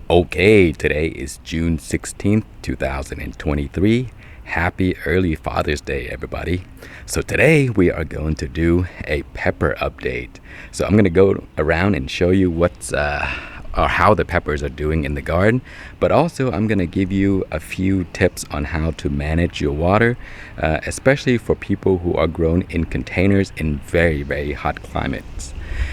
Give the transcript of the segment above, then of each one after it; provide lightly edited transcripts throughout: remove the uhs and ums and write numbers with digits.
Okay, today is June 16th, 2023. Happy early Father's Day, everybody. So today we are going to do a pepper update. So I'm going to go around and show you or how the peppers are doing in the garden, but also I'm going to give you a few tips on how to manage your water, especially for people who are grown in containers in very, very hot climates.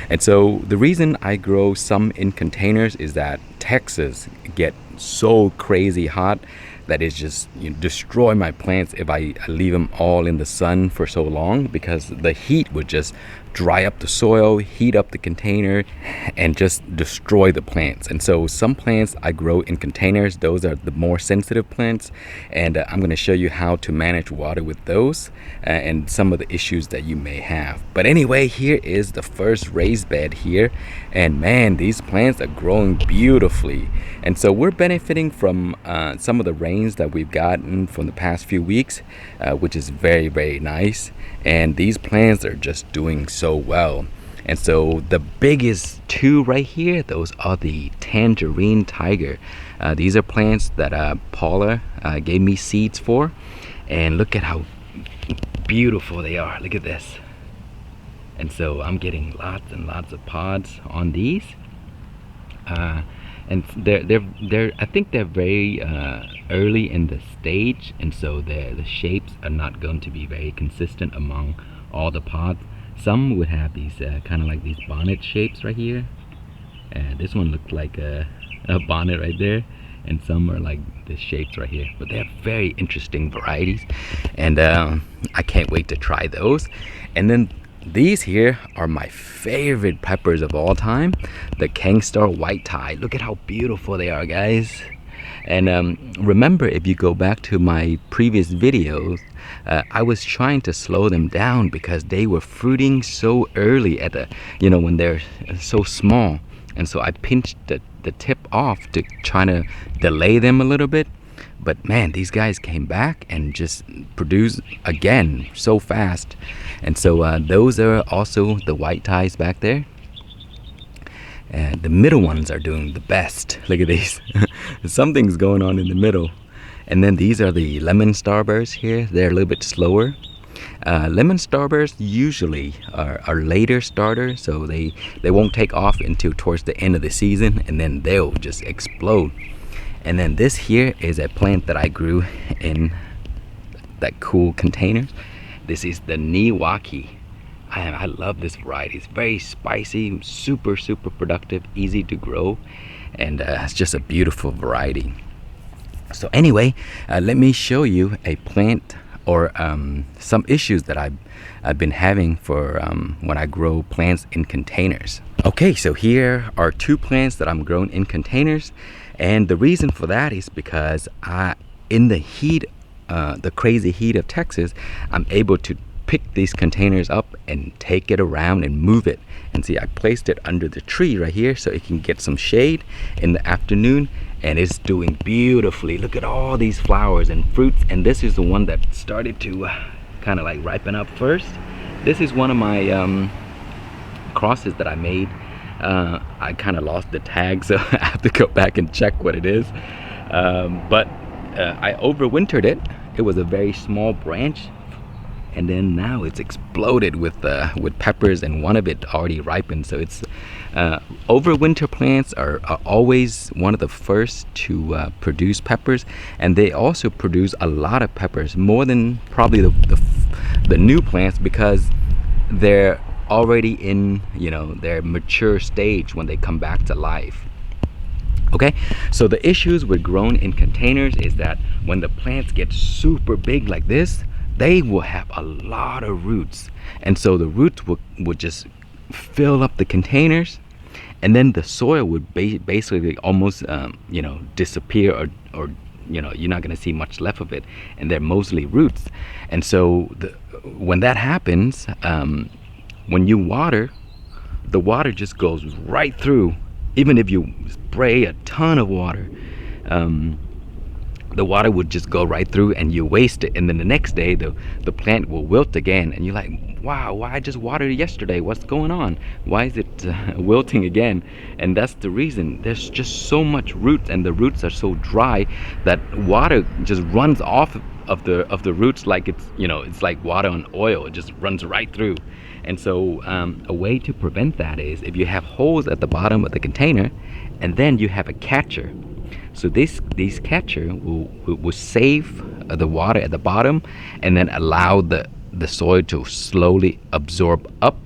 And so the reason I grow some in containers is that Texas get so crazy hot that it just destroy my plants if I leave them all in the sun for so long, because the heat would just dry up the soil, heat up the container, and just destroy the plants. And so some plants I grow in containers, those are the more sensitive plants, and I'm going to show you how to manage water with those and some of the issues that you may have. But anyway, here is the first raised bed here, and man, these plants are growing beautifully. And so we're benefiting from some of the rains that we've gotten from the past few weeks, which is very, very nice. And these plants are just doing so well. And so the biggest two right here, those are the tangerine tiger. These are plants that Paula gave me seeds for. And look at how beautiful they are. Look at this. And so I'm getting lots and lots of pods on these. And they're I think they're very early in the stage, and so the shapes are not going to be very consistent among all the pods. Some would have these kind of like these bonnet shapes right here. This one looked like a bonnet right there, and some are like the shapes right here. But they're very interesting varieties, and I can't wait to try those. And then these here are my favorite peppers of all time, the Khang white tie. Look at how beautiful they are, guys. And remember, if you go back to my previous videos, I was trying to slow them down because they were fruiting so early at when they're so small. And so I pinched the tip off to try to delay them a little bit. But man, these guys came back and just produced again so fast. And so those are also the white ties back there. The middle ones are doing the best. Look at these. Something's going on in the middle. And then these are the lemon starbursts here. They're a little bit slower. Lemon starbursts usually are later starters, so they won't take off until towards the end of the season, and then they'll just explode. And then this here is a plant that I grew in that cool container. This is the Niwaki. I love this variety. It's very spicy, super productive, easy to grow, and it's just a beautiful variety. So anyway, let me show you a plant or some issues that I've been having for when I grow plants in containers. Okay, so here are two plants that I'm growing in containers, and the reason for that is because in the heat, the crazy heat of Texas, I'm able to pick these containers up and take it around and move it. And see, I placed it under the tree right here so it can get some shade in the afternoon, and it's doing beautifully. Look at all these flowers and fruits, and this is the one that started to kind of like ripen up first. This is one of my crosses that I made. I kind of lost the tag, so I have to go back and check what it is. But I overwintered it. It was a very small branch, and then now it's exploded with peppers, and one of it already ripened. So it's overwinter plants are always one of the first to produce peppers, and they also produce a lot of peppers, more than probably the new plants, because they're already in their mature stage when they come back to life. Okay, so the issues with growing in containers is that when the plants get super big like this, they will have a lot of roots, and so the roots would just fill up the containers, and then the soil would basically almost disappear, or you're not going to see much left of it, and they're mostly roots. And so when that happens, when you water, the water just goes right through. Even if you spray a ton of water, the water would just go right through and you waste it, and then the next day the plant will wilt again, and you're like, wow, why I just watered it yesterday, what's going on, why is it wilting again? And that's the reason. There's just so much roots, and the roots are so dry that water just runs off of the roots like it's, you know, it's like water on oil. It just runs right through. And so a way to prevent that is if you have holes at the bottom of the container, and then you have a catcher. So these catcher will save the water at the bottom, and then allow the soil to slowly absorb up,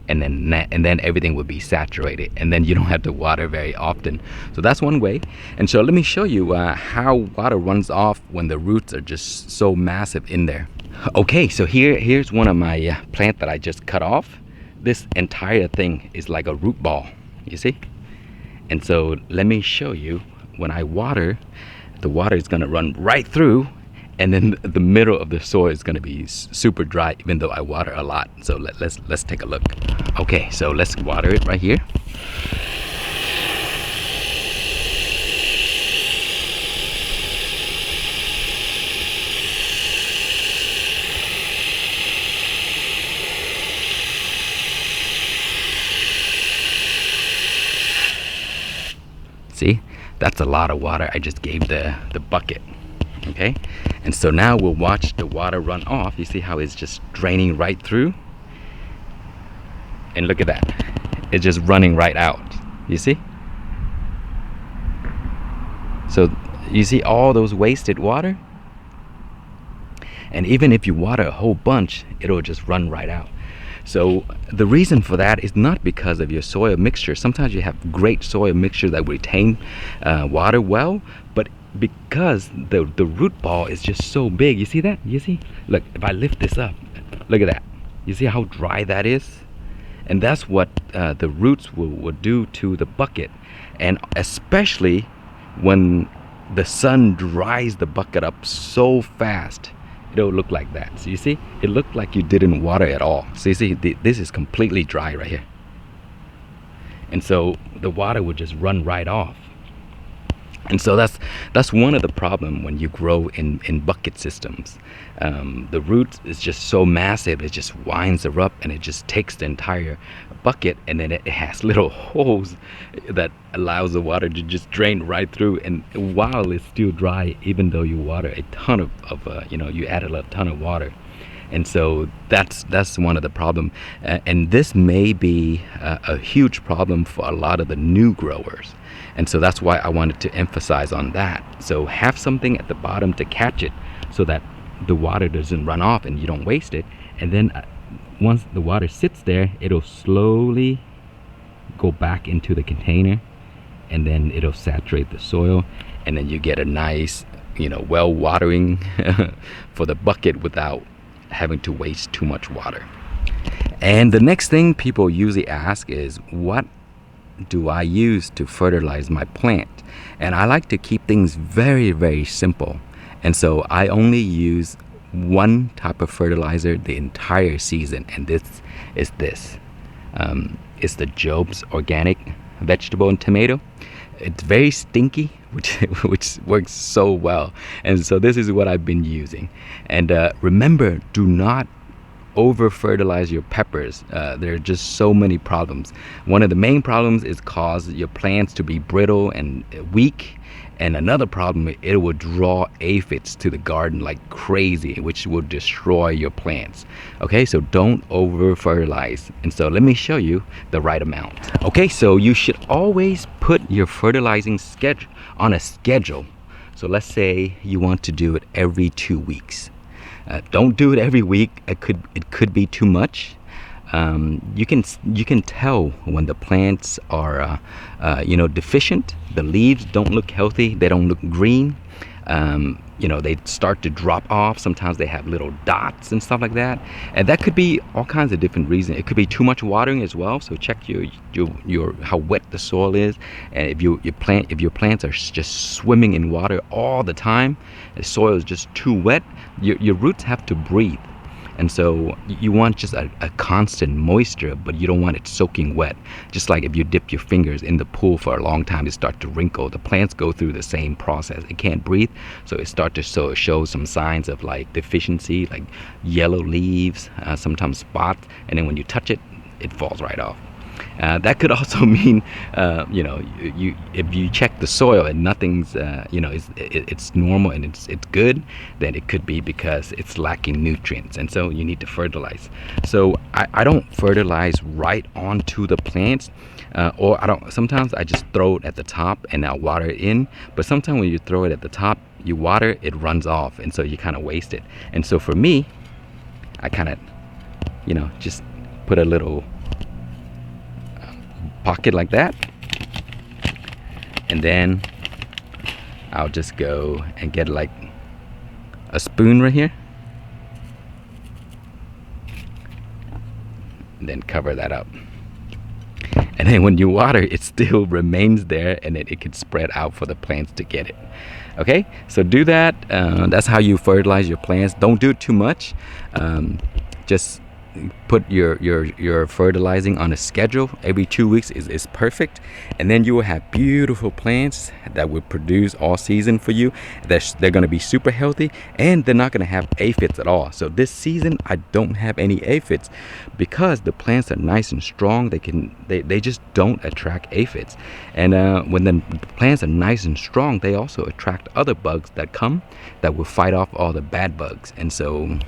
and then everything will be saturated, and then you don't have to water very often. So that's one way. And so let me show you how water runs off when the roots are just so massive in there. Okay, so here's one of my plant that I just cut off. This entire thing is like a root ball, you see? And so let me show you. When I water, the water is going to run right through, and then the middle of the soil is going to be super dry, even though I water a lot. So let's take a look. Okay, so let's water it right here. See, that's a lot of water I just gave the bucket. Okay, and so now we'll watch the water run off. You see how it's just draining right through, and look at that, it's just running right out. You see? So you see all those wasted water, and even if you water a whole bunch, it'll just run right out. So the reason for that is not because of your soil mixture. Sometimes you have great soil mixture that retain water well, but because the root ball is just so big. You see that? You see? Look, if I lift this up, look at that. You see how dry that is? And that's what the roots will do to the bucket. And especially when the sun dries the bucket up so fast, it'll look like that. So you see, it looked like you didn't water at all. So you see, this is completely dry right here, and so the water would just run right off. And so that's one of the problem when you grow in bucket systems. The roots is just so massive, it just winds her up, and it just takes the entire bucket, and then it has little holes that allows the water to just drain right through, and while it's still dry, even though you water a ton of you know, you added a ton of water. And so that's one of the problem, and this may be a huge problem for a lot of the new growers. And so that's why I wanted to emphasize on that. So have something at the bottom to catch it, so that the water doesn't run off and you don't waste it. And then once the water sits there, it'll slowly go back into the container, and then it'll saturate the soil, and then you get a nice, you know, well watering for the bucket without having to waste too much water. And the next thing people usually ask is, what do I use to fertilize my plant? And I like to keep things very, very simple. And so I only use one type of fertilizer the entire season, and this is it's the Job's organic vegetable and tomato. It's very stinky, which works so well. And so this is what I've been using. And remember, do not over fertilize your peppers. There are just so many problems. One of the main problems is cause your plants to be brittle and weak, and another problem, it will draw aphids to the garden like crazy, which will destroy your plants. Okay, so don't over fertilize. And so let me show you the right amount. Okay, so you should always put your fertilizing schedule on a schedule. So let's say you want to do it every 2 weeks. Don't do it every week. It could be too much. You can tell when the plants are you know, deficient. The leaves don't look healthy. They don't look green. You know, they start to drop off. Sometimes they have little dots and stuff like that, and that could be all kinds of different reasons. It could be too much watering as well. So check your how wet the soil is, and if your plants are just swimming in water all the time, the soil is just too wet, your roots have to breathe. and so you want just a constant moisture, but you don't want it soaking wet. Just like if you dip your fingers in the pool for a long time, it start to wrinkle. The plants go through the same process. It can't breathe, so it start to show some signs of like deficiency, like yellow leaves, sometimes spots, and then when you touch it, it falls right off. That could also mean, you know, if you check the soil and nothing's, you know, it's normal and it's good, then it could be because it's lacking nutrients, and so you need to fertilize. So I don't fertilize right onto the plants, or I don't. Sometimes I just throw it at the top and I'll water it in. But sometimes when you throw it at the top, you water it runs off, and so you kind of waste it. And so for me, I kind of, you know, just put a little pocket like that, and then I'll just go and get like a spoon right here, and then cover that up, and then when you water, it still remains there, and then it could spread out for the plants to get it. Okay, so do that. That's how you fertilize your plants. Don't do it too much. Just put your fertilizing on a schedule. Every 2 weeks is perfect, and then you will have beautiful plants that will produce all season for you. They're going to be super healthy, and they're not going to have aphids at all. So this season I don't have any aphids because the plants are nice and strong. They just don't attract aphids, and when the plants are nice and strong, they also attract other bugs that come that will fight off all the bad bugs, and so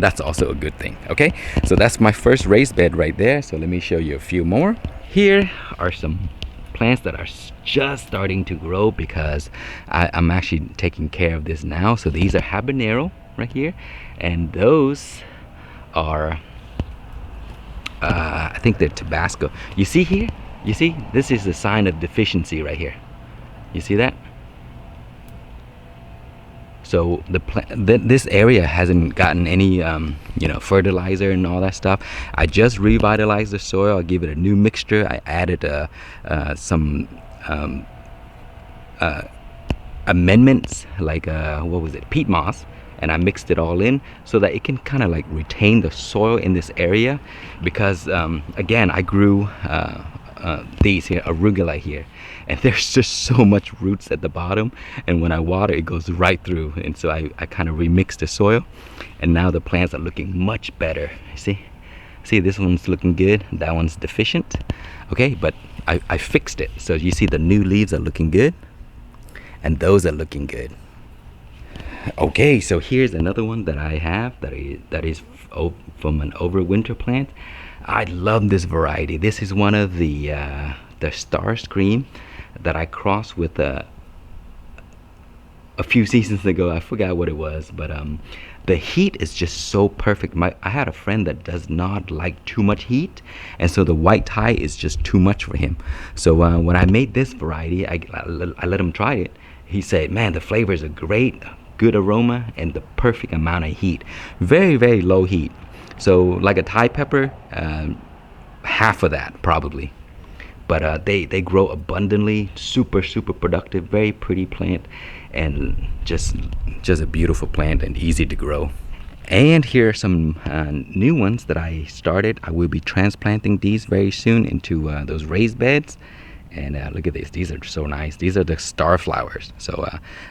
that's also a good thing. Okay, so that's my first raised bed right there. So let me show you a few more. Here are some plants that are just starting to grow because I'm actually taking care of this now. So these are habanero right here, and those are I think they're Tabasco. You see here, you see this is a sign of deficiency right here. You see that? So this area hasn't gotten any you know, fertilizer and all that stuff. I just revitalized the soil. I give it a new mixture. I added some amendments like what was it, peat moss, and I mixed it all in so that it can kind of like retain the soil in this area, because again, I grew these here, arugula here, and there's just so much roots at the bottom, and when I water, it goes right through. And so I kind of remixed the soil, and now the plants are looking much better. See this one's looking good, that one's deficient. Okay, but I fixed it. So you see the new leaves are looking good, and those are looking good. Okay, so here's another one that I have that is from an overwinter plant. I love this variety. This is one of the Starr Scream that I crossed with a few seasons ago. I forgot what it was, but the heat is just so perfect. I had a friend that does not like too much heat, and so the white tie is just too much for him. So when I made this variety, I let him try it. He said, man, the flavors are great, good aroma, and the perfect amount of heat. Very, very low heat. So like a Thai pepper, half of that probably. But they grow abundantly, super productive, very pretty plant, and just a beautiful plant and easy to grow. And here are some new ones that I started. I will be transplanting these very soon into those raised beds. And look at this, these are so nice. These are the StarrFlowers. So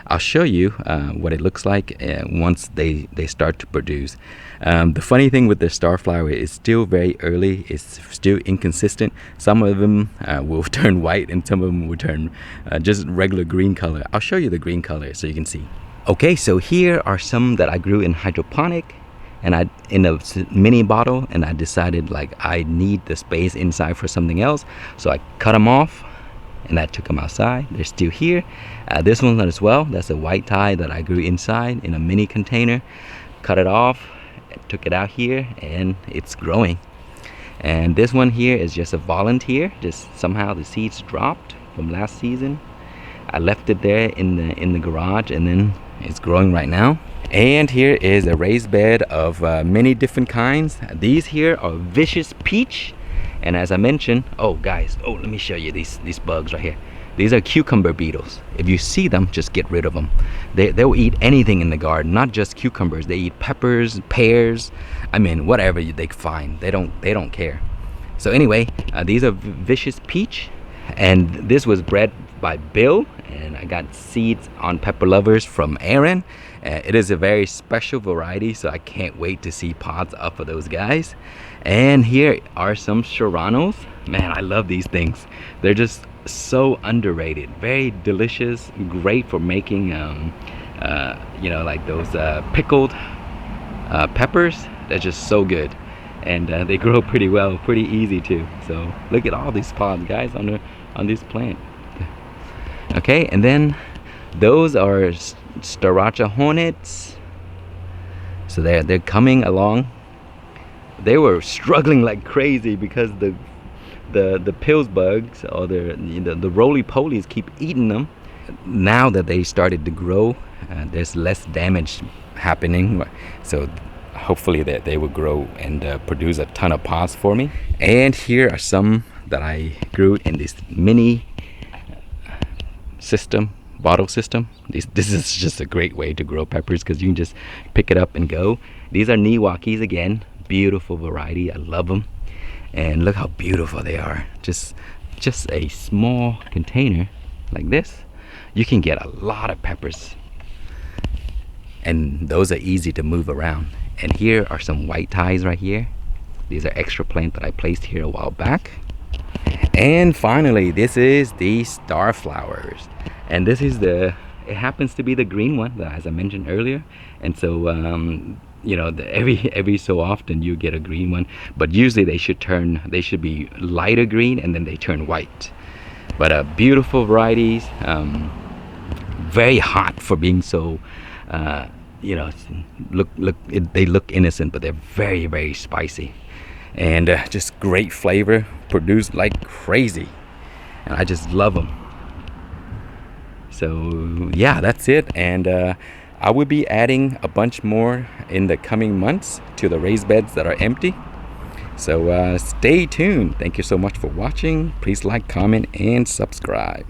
I'll show you what it looks like once they start to produce. The funny thing with the StarrFlower is still very early. It's still inconsistent. Some of them will turn white, and some of them will turn just regular green color. I'll show you the green color so you can see. Okay, so here are some that I grew in hydroponic, and in a mini bottle, and I decided like I need the space inside for something else, so I cut them off and I took them outside. They're still here. This one as well, that's a white tie that I grew inside in a mini container. Cut it off, took it out here, and it's growing. And this one here is just a volunteer. Just somehow the seeds dropped from last season. I left it there in the garage, and then it's growing right now. And here is a raised bed of many different kinds. These here are vicious peach, and as I mentioned, oh guys, oh let me show you these bugs right here. These are cucumber beetles. If you see them, just get rid of them. They'll eat anything in the garden, not just cucumbers. They eat peppers, pears, I mean whatever they find. They don't care. So anyway, these are vicious peach, and this was bred by Bill, and I got seeds on Pepper Lovers from Aaron. It is a very special variety, so I can't wait to see pods up for those guys. And here are some Serranos. Man, I love these things. They're just so underrated. Very delicious, great for making you know, like those pickled peppers. They're just so good, and they grow pretty well, pretty easy too. So look at all these pods, guys, on this plant. Okay, and then those are StarrRacha Hornets. So they're coming along. They were struggling like crazy because the pills bugs, or the roly-polies, keep eating them. Now that they started to grow, there's less damage happening, so hopefully that they will grow and produce a ton of pods for me. And here are some that I grew in this mini system, bottle system. This is just a great way to grow peppers, because you can just pick it up and go. These are Niwakis again, beautiful variety. I love them, and look how beautiful they are. Just a small container like this, you can get a lot of peppers, and those are easy to move around. And here are some white ties right here. These are extra plant that I placed here a while back. And finally, this is the StarrFlowers, and this is it happens to be the green one, as I mentioned earlier. And so you know, every so often you get a green one, but usually they should be lighter green, and then they turn white. But beautiful varieties, very hot for being so you know, they look innocent, but they're very, very spicy, and just great flavor, produced like crazy, and I just love them. So yeah, that's it. And I will be adding a bunch more in the coming months to the raised beds that are empty. So stay tuned. Thank you so much for watching. Please like, comment, and subscribe.